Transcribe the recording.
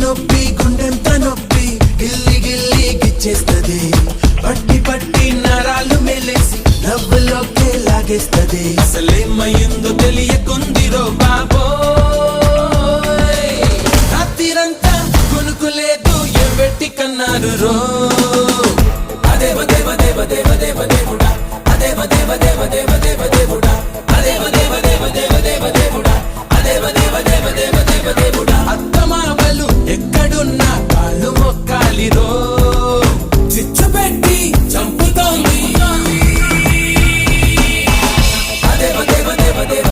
నొప్పి గుండెంత నొప్పి గిల్లి గిల్లి గిచ్చేస్తది పట్టి పట్టి నరాలు మెలేసి నవ్వులోకే లాగేస్తది అసలేమయ్యిందో తెలియకుందిరో బాబోయ్ రాత్రిరంతా కొనుకులేదు ఎవ్వెట్టి కన్నారు రో అదేవ దేవ దేవ దేవ దేవ దేవుడా అదేవ దేవ దేవ దేవ దేవ